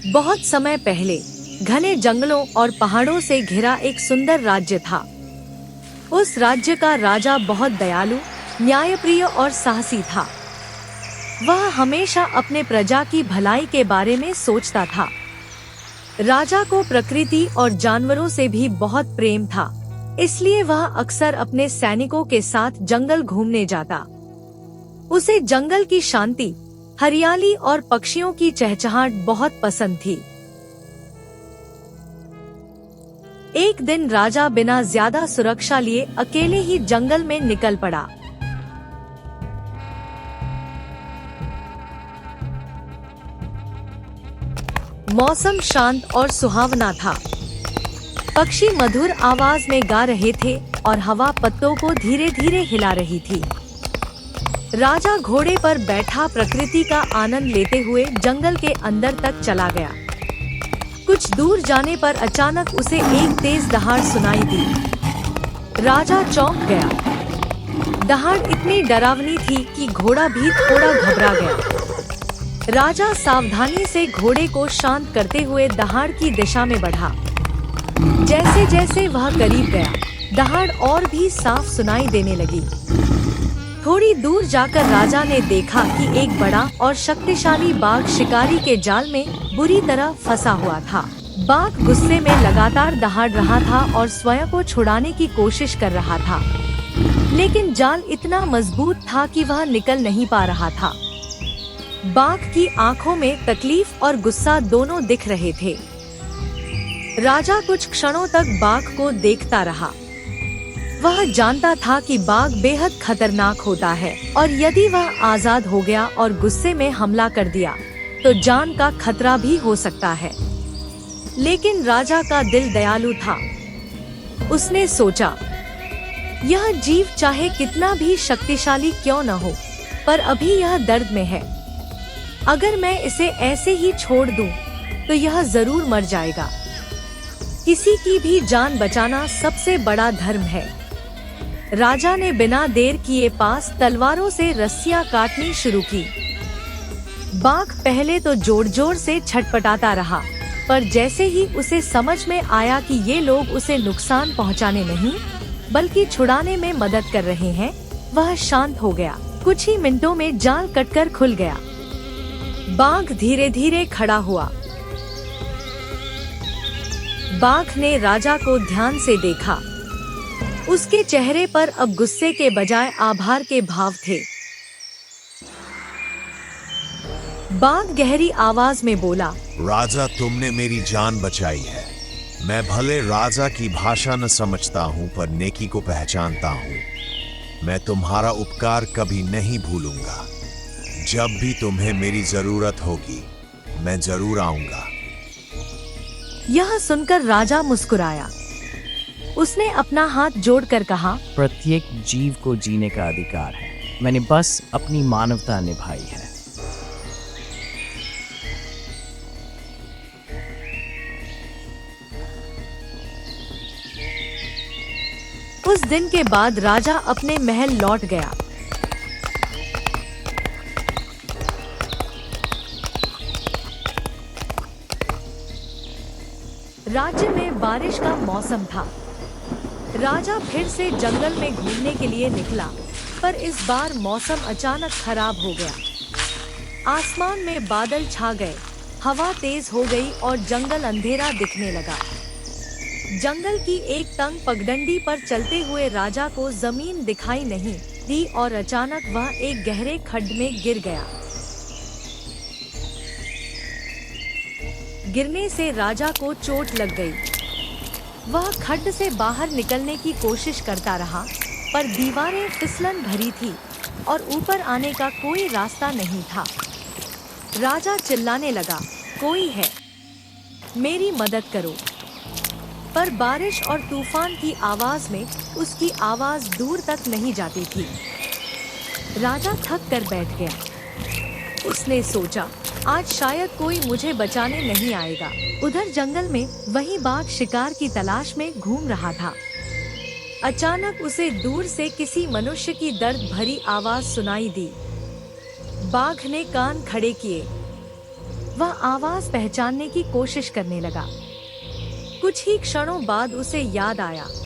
बहुत समय पहले घने जंगलों और पहाड़ों से घिरा एक सुंदर राज्य था। उस राज्य का राजा बहुत दयालु, न्यायप्रिय और साहसी था। वह हमेशा अपने प्रजा की भलाई के बारे में सोचता था। राजा को प्रकृति और जानवरों से भी बहुत प्रेम था, इसलिए वह अक्सर अपने सैनिकों के साथ जंगल घूमने जाता। उसे जंगल की शांति, हरियाली और पक्षियों की चहचहाट बहुत पसंद थी। एक दिन राजा बिना ज्यादा सुरक्षा लिए अकेले ही जंगल में निकल पड़ा। मौसम शांत और सुहावना था। पक्षी मधुर आवाज में गा रहे थे और हवा पत्तों को धीरे धीरे हिला रही थी। राजा घोड़े पर बैठा प्रकृति का आनंद लेते हुए जंगल के अंदर तक चला गया। कुछ दूर जाने पर अचानक उसे एक तेज दहाड़ सुनाई दी। राजा चौंक गया। दहाड़ इतनी डरावनी थी कि घोड़ा भी थोड़ा घबरा गया। राजा सावधानी से घोड़े को शांत करते हुए दहाड़ की दिशा में बढ़ा। जैसे जैसे वह करीब गया, दहाड़ और भी साफ सुनाई देने लगी। थोड़ी दूर जाकर राजा ने देखा कि एक बड़ा और शक्तिशाली बाघ शिकारी के जाल में बुरी तरह फंसा हुआ था। बाघ गुस्से में लगातार दहाड़ रहा था और स्वयं को छुड़ाने की कोशिश कर रहा था, लेकिन जाल इतना मजबूत था कि वह निकल नहीं पा रहा था। बाघ की आंखों में तकलीफ और गुस्सा दोनों दिख रहे थे। राजा कुछ क्षणों तक बाघ को देखता रहा। वह जानता था कि बाघ बेहद खतरनाक होता है और यदि वह आजाद हो गया और गुस्से में हमला कर दिया तो जान का खतरा भी हो सकता है। लेकिन राजा का दिल दयालु था। उसने सोचा, यह जीव चाहे कितना भी शक्तिशाली क्यों न हो, पर अभी यह दर्द में है। अगर मैं इसे ऐसे ही छोड़ दूं, तो यह जरूर मर जाएगा। किसी की भी जान बचाना सबसे बड़ा धर्म है। राजा ने बिना देर किए पास तलवारों से रस्सियां काटनी शुरू की। बाघ पहले तो जोर जोर से छटपटाता रहा, पर जैसे ही उसे समझ में आया कि ये लोग उसे नुकसान पहुंचाने नहीं बल्कि छुड़ाने में मदद कर रहे हैं, वह शांत हो गया। कुछ ही मिनटों में जाल कटकर खुल गया। बाघ धीरे धीरे खड़ा हुआ। बाघ ने राजा को ध्यान से देखा। उसके चेहरे पर अब गुस्से के बजाय आभार के भाव थे। बाघ गहरी आवाज में बोला, राजा, तुमने मेरी जान बचाई है। मैं भले राजा की भाषा न समझता हूँ, पर नेकी को पहचानता हूँ। मैं तुम्हारा उपकार कभी नहीं भूलूंगा। जब भी तुम्हें मेरी जरूरत होगी, मैं जरूर आऊंगा। यह सुनकर राजा मुस्कुराया। उसने अपना हाथ जोड़कर कहा, प्रत्येक जीव को जीने का अधिकार है। मैंने बस अपनी मानवता निभाई है। उस दिन के बाद राजा अपने महल लौट गया। राज्य में बारिश का मौसम था। राजा फिर से जंगल में घूमने के लिए निकला, पर इस बार मौसम अचानक खराब हो गया। आसमान में बादल छा गए, हवा तेज हो गई और जंगल अंधेरा दिखने लगा। जंगल की एक तंग पगडंडी पर चलते हुए राजा को जमीन दिखाई नहीं दी और अचानक वह एक गहरे खड्ड में गिर गया। गिरने से राजा को चोट लग गई। वह खड्ड से बाहर निकलने की कोशिश करता रहा, पर दीवारें फिसलन भरी थी और ऊपर आने का कोई रास्ता नहीं था। राजा चिल्लाने लगा, कोई है, मेरी मदद करो। पर बारिश और तूफान की आवाज में उसकी आवाज दूर तक नहीं जाती थी। राजा थक कर बैठ गया। उसने सोचा, आज शायद कोई मुझे बचाने नहीं आएगा। उधर जंगल में वही बाघ शिकार की तलाश में घूम रहा था। अचानक उसे दूर से किसी मनुष्य की दर्द भरी आवाज सुनाई दी। बाघ ने कान खड़े किए। वह आवाज पहचानने की कोशिश करने लगा। कुछ ही क्षणों बाद उसे याद आया